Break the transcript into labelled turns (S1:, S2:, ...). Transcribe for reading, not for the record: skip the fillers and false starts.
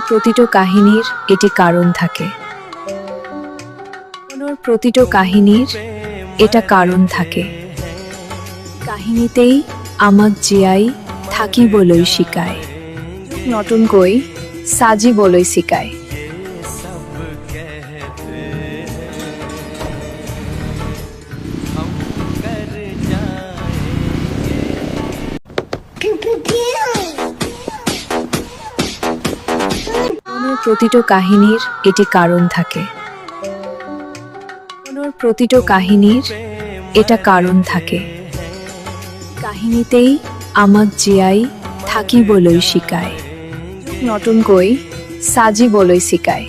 S1: প্রতিটা কাহিনীর এটি কারণ থাকে। প্রতিটা কাহিনীর এটা কারণ থাকে। কাহিনীতেই আমাক জীয়াই থাকি বলৈ শিকায়, নতুন কৈ সাজিবলৈ শিকায়। প্রতিটা কাহিনীর এটি কারণ থাকে। প্রতিটা কাহিনীর এটা কারণ থাকে। কাহিনীতেই আমাক জীয়াই থাকি বলৈ শিকায়, নতুন কৈ সাজিবলৈ শিকায়।